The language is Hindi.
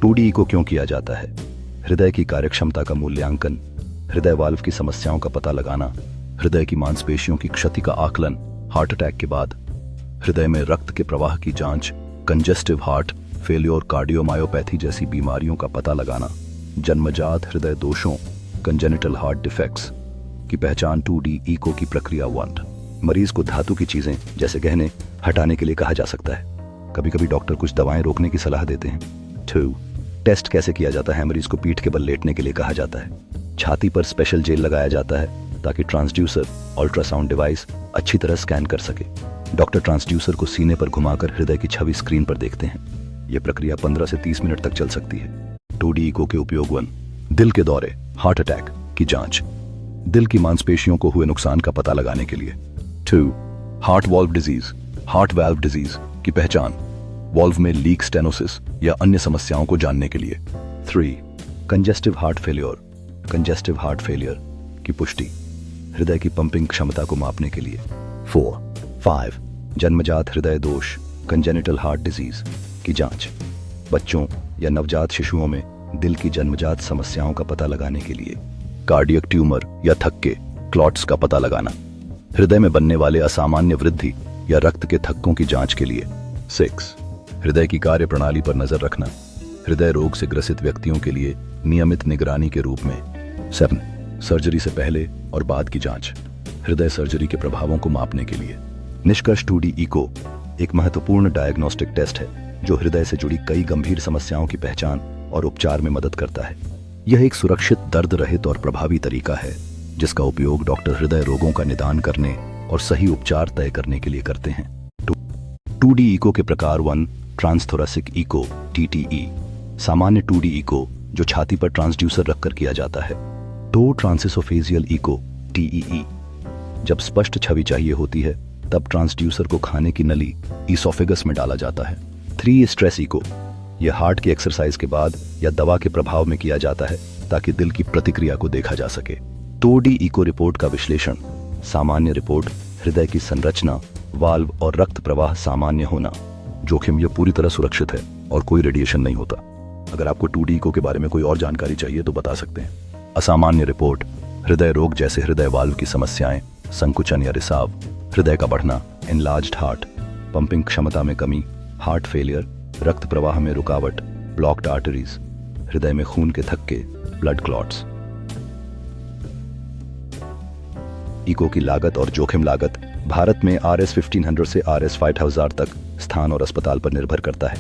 2D इको क्यों किया जाता है? हृदय की कार्यक्षमता का मूल्यांकन, हृदय वाल्व की समस्याओं का पता लगाना, हृदय की मांसपेशियों की क्षति का आकलन, हार्ट अटैक के बाद हृदय में रक्त के प्रवाह की जांच, कंजेस्टिव हार्ट फेलियर, कार्डियोमायोपैथी जैसी बीमारियों का पता लगाना, जन्मजात हृदय दोषों कंजेनिटल हार्ट डिफेक्ट्स की पहचान। 2D इको की प्रक्रिया 1, मरीज को धातु की चीजें जैसे गहने हटाने के लिए कहा जा सकता है। कभी कभी डॉक्टर कुछ दवाएं रोकने की सलाह देते हैं। 2, टेस्ट कैसे किया जाता है? मरीज को पीठ के बल लेटने के लिए कहा जाता है। छाती पर स्पेशल जेल लगाया जाता है ताकि ट्रांसड्यूसर अल्ट्रासाउंड डिवाइस अच्छी तरह स्कैन कर सके। डॉक्टर ट्रांसड्यूसर को सीने पर घुमाकर हृदय की छवि स्क्रीन पर देखते हैं। यह प्रक्रिया 15 से 30 मिनट तक चल सकती है। 2D इको के उपयोग 1, दिल के दौरे हार्ट अटैक की जांच, दिल की मांसपेशियों को हुए नुकसान का पता लगाने के लिए। 2, heart valve disease heart valve disease की पहचान, वाल्व में लीक, स्टेनोसिस या अन्य समस्याओं को जानने के लिए। 3, कंजेस्टिव हार्ट फेलियर की पुष्टि, हृदय की पंपिंग क्षमता को मापने के लिए। 4, 5, जन्मजात हृदय दोष कंजेनिटल हार्ट डिजीज की जांच, बच्चों या नवजात शिशुओं में दिल की जन्मजात समस्याओं का पता लगाने के लिए। कार्डियक ट्यूमर या थक्के क्लॉट्स का पता लगाना, हृदय में बनने वाले असामान्य वृद्धि या रक्त के थक्कों की जांच के लिए। 6, हृदय की कार्य प्रणाली पर नजर रखना, हृदय रोग से ग्रसित व्यक्तियों के लिए नियमित निगरानी के रूप में। 7, सर्जरी से पहले और बाद की जांच, हृदय सर्जरी के प्रभावों को मापने के लिए। निष्कर्ष, 2D इको एक महत्वपूर्ण डायग्नोस्टिक टेस्ट है जो हृदय से जुड़ी कई गंभीर समस्याओं की पहचान और उपचार में मदद करता है। यह एक सुरक्षित, दर्द रहित और प्रभावी तरीका है जिसका उपयोग डॉक्टर हृदय रोगों का निदान करने और सही उपचार तय करने के लिए करते हैं। 2D इको के प्रकार 1, ट्रांसथोरेसिक इको TTE, सामान्य 2D इको जो छाती पर ट्रांसड्यूसर रखकर किया जाता है। 2, ट्रांसइसोफेजियल इको TEE, जब स्पष्ट छवि चाहिए होती है तब ट्रांसड्यूसर को खाने की नली ईसोफेगस में डाला जाता है। 3, स्ट्रेस इको, यह हार्ट की एक्सरसाइज के बाद या दवा के प्रभाव में किया जाता है ताकि दिल की प्रतिक्रिया को देखा जा सके। 2D इको रिपोर्ट का विश्लेषण, सामान्य रिपोर्ट, हृदय की संरचना, वाल्व और रक्त प्रवाह सामान्य होना, जोखिम, यह पूरी तरह सुरक्षित है और कोई रेडिएशन नहीं होता। अगर आपको 2D इको के बारे में कोई और जानकारी चाहिए तो बता सकते हैं। असामान्य रिपोर्ट, हृदय रोग जैसे हृदय वाल्व की समस्याएं, संकुचन या रिसाव, हृदय का बढ़ना, एनलार्ज्ड हार्ट, पंपिंग क्षमता में कमी, हार्ट फेलियर, रक्त प्रवाह में रुकावट, ब्लॉक्ड आर्टरीज, हृदय में खून के थक्के, ब्लड क्लॉट्स। इको की लागत और जोखिम लागत भारत में Rs 1500 से Rs 5000 तक स्थान और अस्पताल पर निर्भर करता है।